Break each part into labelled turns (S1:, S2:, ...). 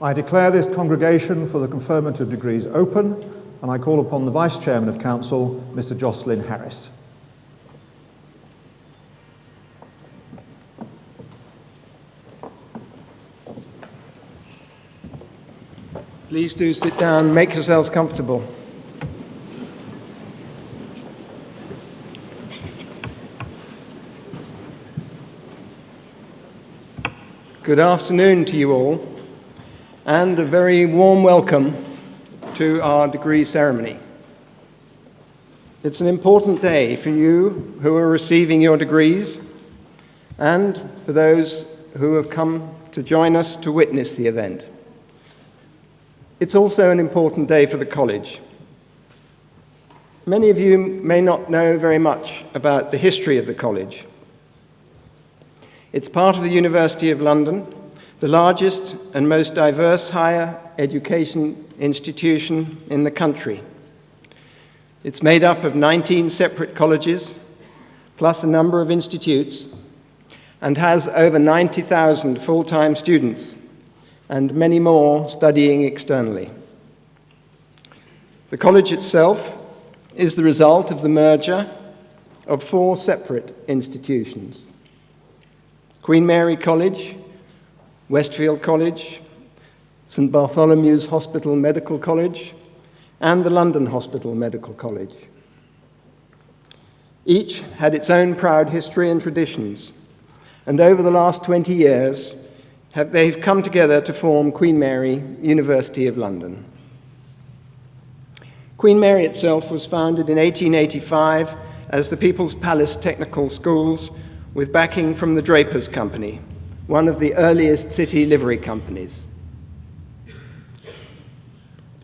S1: I declare this congregation for the conferment of degrees open, and I call upon the Vice Chairman of Council, Mr. Jocelyn Harris.
S2: Please do sit down, make yourselves comfortable. Good afternoon to you all, and a very warm welcome to our degree ceremony. It's an important day for you who are receiving your degrees, and for those who have come to join us to witness the event. It's also an important day for the college. Many of you may not know very much about the history of the college. It's part of the University of London, the largest and most diverse higher education institution in the country. It's made up of 19 separate colleges, plus a number of institutes, and has over 90,000 full-time students, and many more studying externally. The college itself is the result of the merger of 4 separate institutions: Queen Mary College, Westfield College, St Bartholomew's Hospital Medical College, and the London Hospital Medical College. Each had its own proud history and traditions, and over the last 20 years, they've come together to form Queen Mary, University of London. Queen Mary itself was founded in 1885 as the People's Palace Technical Schools with backing from the Drapers Company, one of the earliest city livery companies.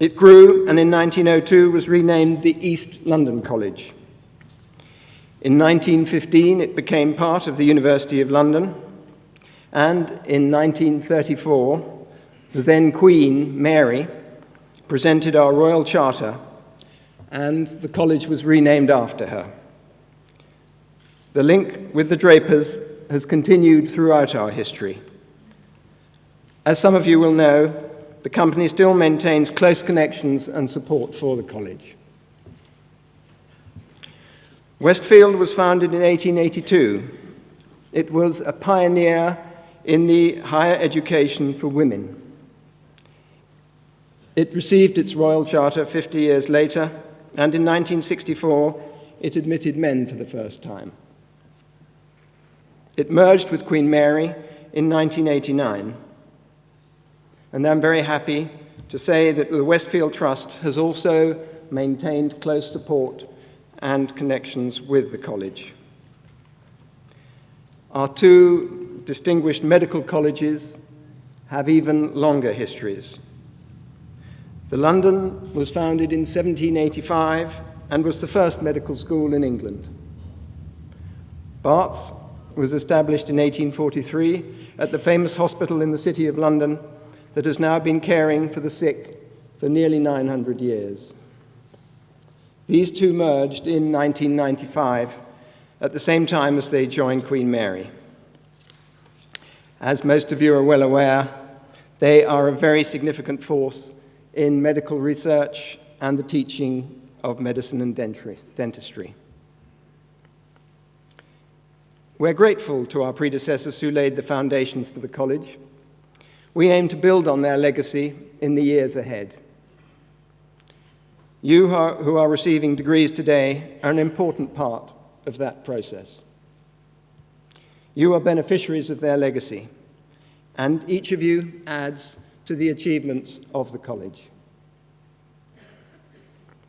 S2: It grew and in 1902 was renamed the East London College. In 1915 it became part of the University of London, and in 1934, the then Queen, Mary, presented our Royal Charter, and the college was renamed after her. The link with the Drapers has continued throughout our history. As some of you will know, the company still maintains close connections and support for the college. Westfield was founded in 1882. It was a pioneer in the higher education for women. It received its Royal Charter 50 years later, and in 1964, it admitted men for the first time. It merged with Queen Mary in 1989, and I'm very happy to say that the Westfield Trust has also maintained close support and connections with the college. Our 2 distinguished medical colleges have even longer histories. The London was founded in 1785 and was the first medical school in England. Barts was established in 1843 at the famous hospital in the City of London that has now been caring for the sick for nearly 900 years. These 2 merged in 1995 at the same time as they joined Queen Mary. As most of you are well aware, they are a very significant force in medical research and the teaching of medicine and dentistry. We're grateful to our predecessors who laid the foundations for the college. We aim to build on their legacy in the years ahead. You who are receiving degrees today are an important part of that process. You are beneficiaries of their legacy, and each of you adds to the achievements of the college.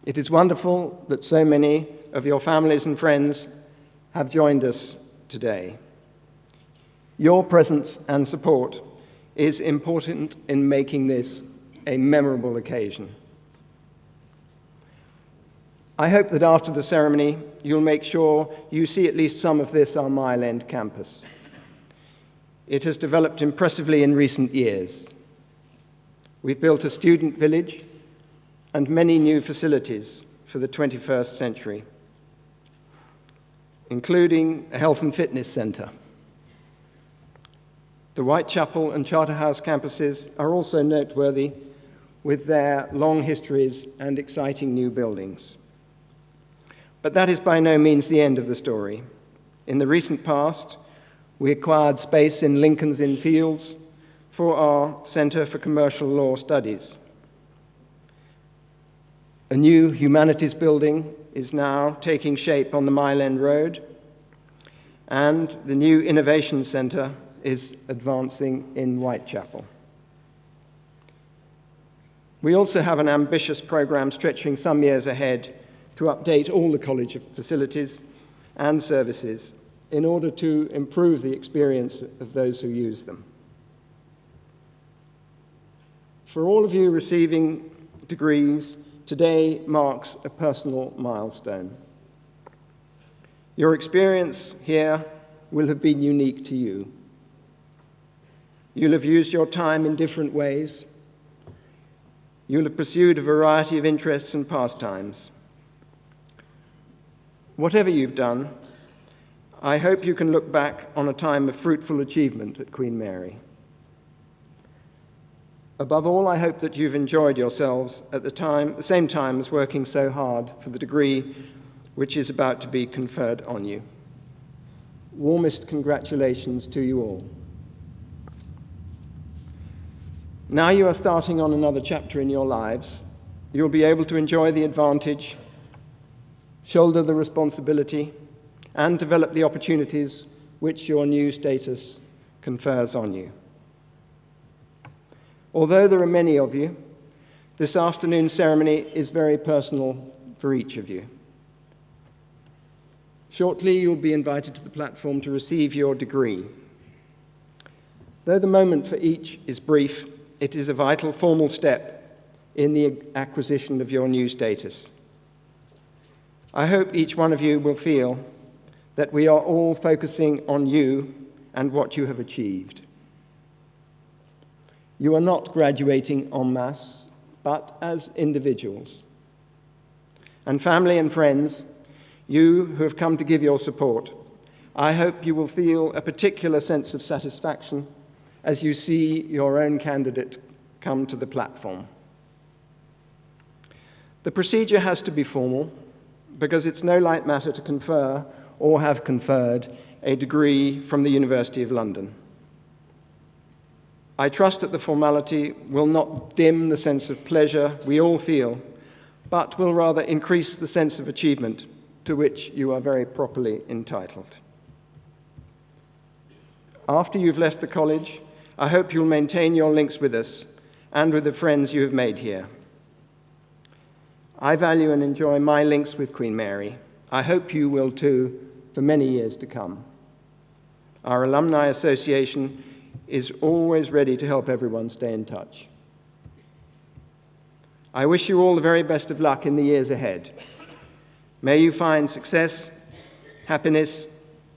S2: It is wonderful that so many of your families and friends have joined us today. Your presence and support is important in making this a memorable occasion. I hope that after the ceremony, you'll make sure you see at least some of this, our Mile End campus. It has developed impressively in recent years. We've built a student village and many new facilities for the 21st century, including a health and fitness center. The Whitechapel and Charterhouse campuses are also noteworthy with their long histories and exciting new buildings. But that is by no means the end of the story. In the recent past, we acquired space in Lincoln's Inn Fields for our Centre for Commercial Law Studies. A new humanities building is now taking shape on the Mile End Road, and the new Innovation Centre is advancing in Whitechapel. We also have an ambitious program stretching some years ahead to update all the college facilities and services in order to improve the experience of those who use them. For all of you receiving degrees, today marks a personal milestone. Your experience here will have been unique to you. You'll have used your time in different ways. You'll have pursued a variety of interests and pastimes. Whatever you've done, I hope you can look back on a time of fruitful achievement at Queen Mary. Above all, I hope that you've enjoyed yourselves at the same time as working so hard for the degree which is about to be conferred on you. Warmest congratulations to you all. Now you are starting on another chapter in your lives. You'll be able to enjoy the advantage, shoulder the responsibility, and develop the opportunities which your new status confers on you. Although there are many of you, this afternoon's ceremony is very personal for each of you. Shortly, you'll be invited to the platform to receive your degree. Though the moment for each is brief, it is a vital formal step in the acquisition of your new status. I hope each one of you will feel that we are all focusing on you and what you have achieved. You are not graduating en masse, but as individuals. And family and friends, you who have come to give your support, I hope you will feel a particular sense of satisfaction as you see your own candidate come to the platform. The procedure has to be formal because it's no light matter to confer or have conferred a degree from the University of London. I trust that the formality will not dim the sense of pleasure we all feel, but will rather increase the sense of achievement to which you are very properly entitled. After you've left the college, I hope you'll maintain your links with us and with the friends you have made here. I value and enjoy my links with Queen Mary. I hope you will too for many years to come. Our Alumni Association is always ready to help everyone stay in touch. I wish you all the very best of luck in the years ahead. May you find success, happiness,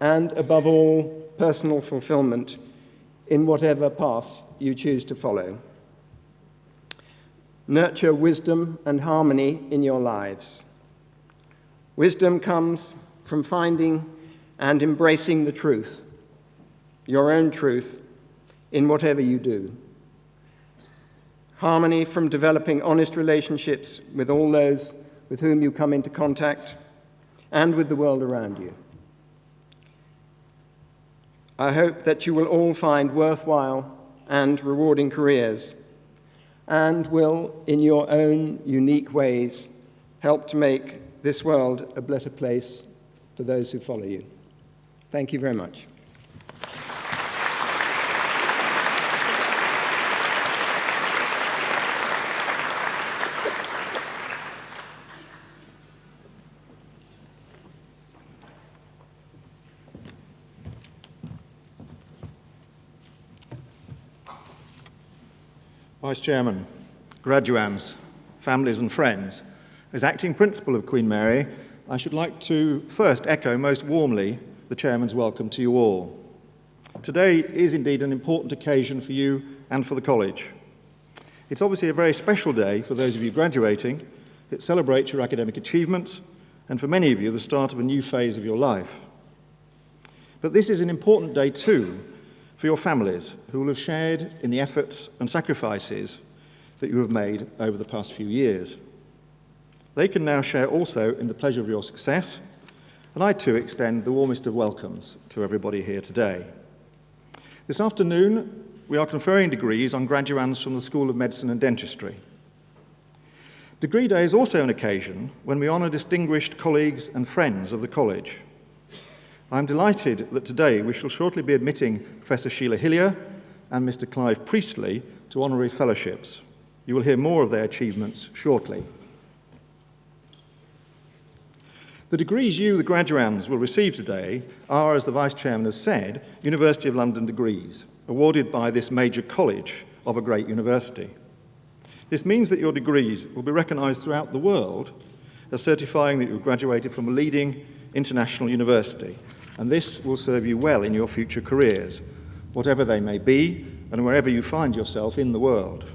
S2: and above all, personal fulfillment in whatever path you choose to follow. Nurture wisdom and harmony in your lives. Wisdom comes from finding and embracing the truth, your own truth, in whatever you do. Harmony from developing honest relationships with all those with whom you come into contact and with the world around you. I hope that you will all find worthwhile and rewarding careers and will, in your own unique ways, help to make this world a better place for those who follow you. Thank you very much.
S1: Vice Chairman, graduands, families and friends, as acting principal of Queen Mary, I should like to first echo most warmly the Chairman's welcome to you all. Today is indeed an important occasion for you and for the college. It's obviously a very special day for those of you graduating. It celebrates your academic achievement and for many of you the start of a new phase of your life. But this is an important day too, for your families who will have shared in the efforts and sacrifices that you have made over the past few years. They can now share also in the pleasure of your success, and I too extend the warmest of welcomes to everybody here today. This afternoon, we are conferring degrees on graduands from the School of Medicine and Dentistry. Degree Day is also an occasion when we honour distinguished colleagues and friends of the college. I am delighted that today we shall shortly be admitting Professor Sheila Hillier and Mr. Clive Priestley to honorary fellowships. You will hear more of their achievements shortly. The degrees you, the graduands, will receive today are, as the Vice Chairman has said, University of London degrees, awarded by this major college of a great university. This means that your degrees will be recognised throughout the world as certifying that you've graduated from a leading international university, and this will serve you well in your future careers, whatever they may be and wherever you find yourself in the world.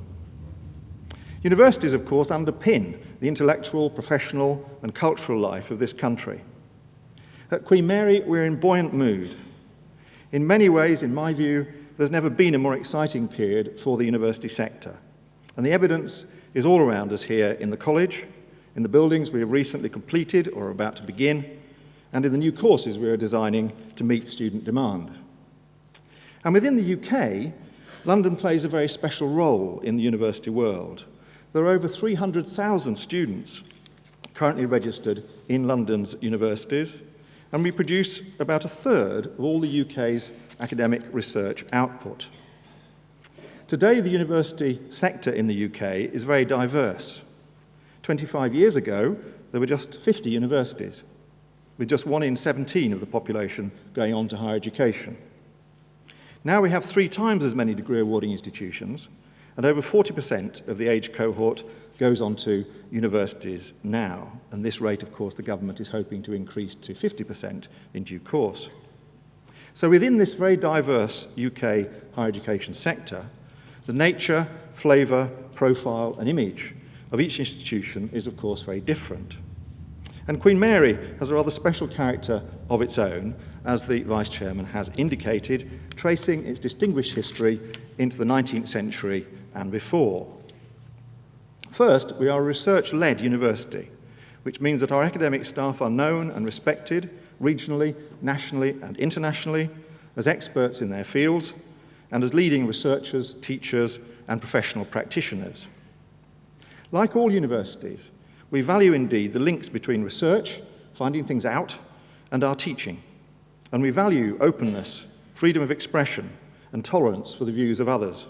S1: Universities, of course, underpin the intellectual, professional and cultural life of this country. At Queen Mary, we're in buoyant mood. In many ways, in my view, there's never been a more exciting period for the university sector. And the evidence is all around us here in the college, in the buildings we have recently completed or are about to begin, and in the new courses we are designing to meet student demand. And within the UK, London plays a very special role in the university world. There are over 300,000 students currently registered in London's universities, and we produce about a third of all the UK's academic research output. Today, the university sector in the UK is very diverse. 25 years ago, there were just 50 universities, with just 1 in 17 of the population going on to higher education. Now we have 3 times as many degree-awarding institutions, and over 40% of the age cohort goes on to universities now. And this rate, of course, the government is hoping to increase to 50% in due course. So within this very diverse UK higher education sector, the nature, flavour, profile and image of each institution is, of course, very different. And Queen Mary has a rather special character of its own, as the Vice Chairman has indicated, tracing its distinguished history into the 19th century and before. First, we are a research-led university, which means that our academic staff are known and respected regionally, nationally and internationally as experts in their fields and as leading researchers, teachers and professional practitioners. Like all universities, we value indeed the links between research, finding things out, and our teaching. And we value openness, freedom of expression, and tolerance for the views of others.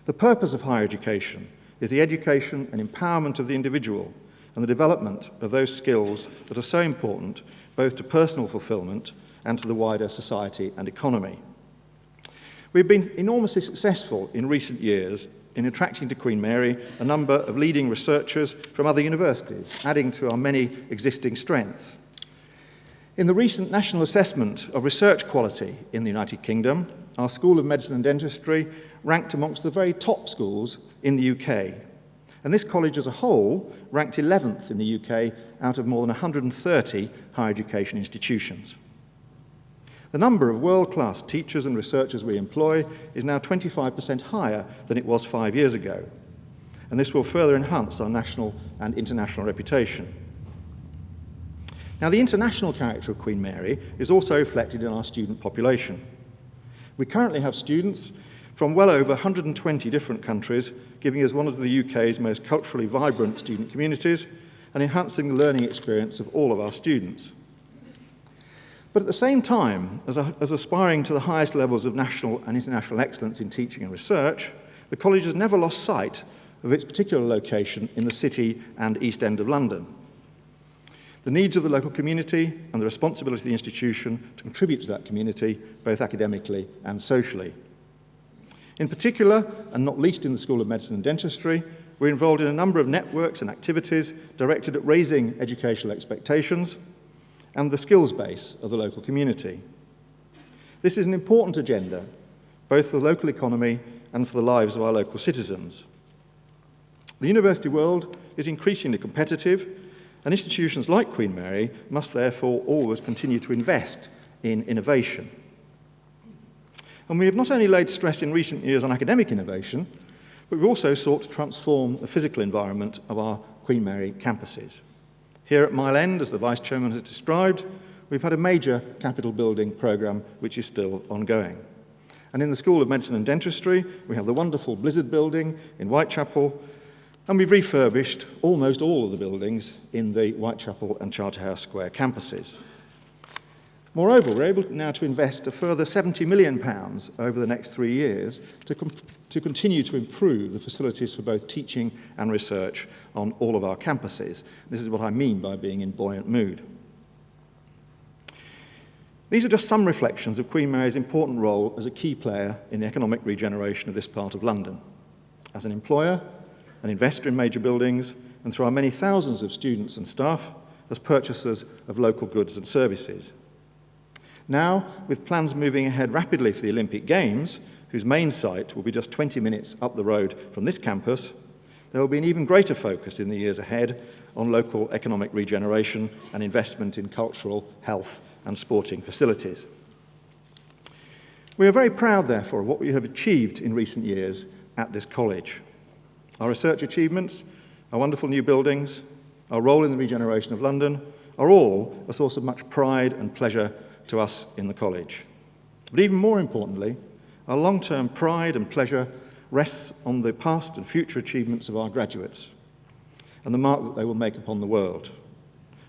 S1: The purpose of higher education is the education and empowerment of the individual and the development of those skills that are so important both to personal fulfillment and to the wider society and economy. We've been enormously successful in recent years in attracting to Queen Mary a number of leading researchers from other universities, adding to our many existing strengths. In the recent National Assessment of Research Quality in the United Kingdom, our School of Medicine and Dentistry ranked amongst the very top schools in the UK. And this college as a whole ranked 11th in the UK out of more than 130 higher education institutions. The number of world-class teachers and researchers we employ is now 25% higher than it was 5 years ago. And this will further enhance our national and international reputation. Now, the international character of Queen Mary is also reflected in our student population. We currently have students from well over 120 different countries, giving us one of the UK's most culturally vibrant student communities and enhancing the learning experience of all of our students. But at the same time, as aspiring to the highest levels of national and international excellence in teaching and research, the college has never lost sight of its particular location in the City and East End of London. The needs of the local community and the responsibility of the institution to contribute to that community, both academically and socially. In particular, and not least in the School of Medicine and Dentistry, we're involved in a number of networks and activities directed at raising educational expectations and the skills base of the local community. This is an important agenda, both for the local economy and for the lives of our local citizens. The university world is increasingly competitive, and institutions like Queen Mary must therefore always continue to invest in innovation. And we have not only laid stress in recent years on academic innovation, but we've also sought to transform the physical environment of our Queen Mary campuses. Here at Mile End, as the Vice Chairman has described, we've had a major capital building programme which is still ongoing. And in the School of Medicine and Dentistry, we have the wonderful Blizzard building in Whitechapel, and we've refurbished almost all of the buildings in the Whitechapel and Charterhouse Square campuses. Moreover, we're able now to invest a further £70 million over the next 3 years to continue to improve the facilities for both teaching and research on all of our campuses. This is what I mean by being in buoyant mood. These are just some reflections of Queen Mary's important role as a key player in the economic regeneration of this part of London. As an employer, an investor in major buildings, and through our many thousands of students and staff, as purchasers of local goods and services. Now, with plans moving ahead rapidly for the Olympic Games, whose main site will be just 20 minutes up the road from this campus, there will be an even greater focus in the years ahead on local economic regeneration and investment in cultural, health and sporting facilities. We are very proud, therefore, of what we have achieved in recent years at this college. Our research achievements, our wonderful new buildings, our role in the regeneration of London are all a source of much pride and pleasure to us in the college. But even more importantly, our long-term pride and pleasure rests on the past and future achievements of our graduates and the mark that they will make upon the world,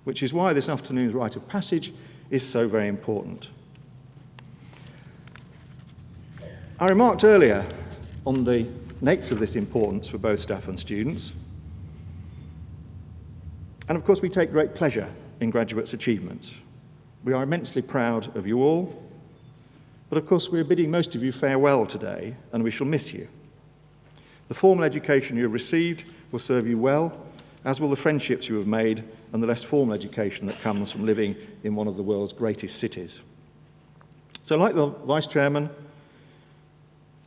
S1: which is why this afternoon's rite of passage is so very important. I remarked earlier on the nature of this importance for both staff and students, and of course we take great pleasure in graduates' achievements. We are immensely proud of you all, but of course we are bidding most of you farewell today, and we shall miss you. The formal education you have received will serve you well, as will the friendships you have made and the less formal education that comes from living in one of the world's greatest cities. So like the Vice Chairman,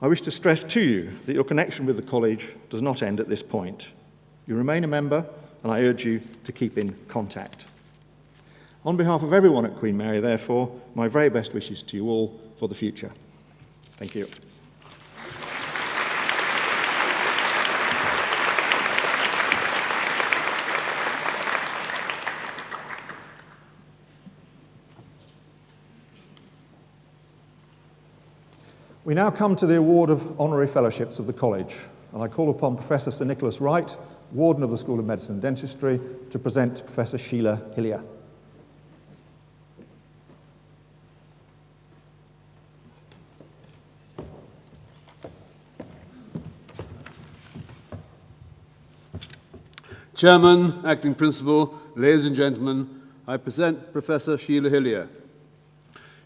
S1: I wish to stress to you that your connection with the college does not end at this point. You remain a member, and I urge you to keep in contact. On behalf of everyone at Queen Mary, therefore, my very best wishes to you all for the future. Thank you. We now come to the award of honorary fellowships of the college, and I call upon Professor Sir Nicholas Wright, Warden of the School of Medicine and Dentistry, to present Professor Sheila Hillier.
S3: Chairman, Acting Principal, ladies and gentlemen, I present Professor Sheila Hillier.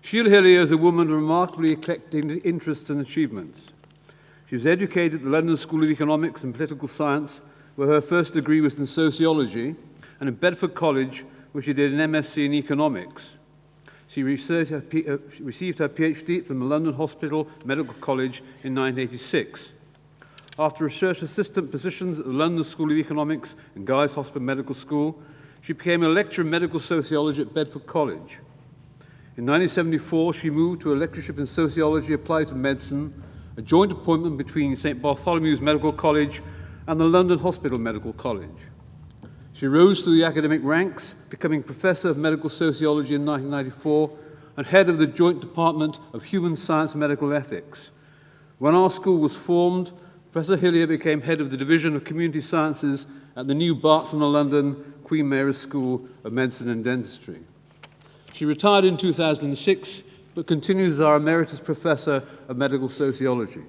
S3: Sheila Hillier is a woman of remarkably eclectic interests and achievements. She was educated at the London School of Economics and Political Science, where her first degree was in sociology, and in Bedford College, where she did an MSc in economics. She received her PhD from the London Hospital Medical College in 1986. After research assistant positions at the London School of Economics and Guy's Hospital Medical School, she became a lecturer in medical sociology at Bedford College. In 1974, she moved to a lectureship in sociology applied to medicine, a joint appointment between St. Bartholomew's Medical College and the London Hospital Medical College. She rose through the academic ranks, becoming Professor of Medical Sociology in 1994 and head of the Joint Department of Human Science and Medical Ethics. When our school was formed, Professor Hillier became head of the Division of Community Sciences at the new Barts in the London Queen Mary's School of Medicine and Dentistry. She retired in 2006, but continues as our Emeritus Professor of Medical Sociology.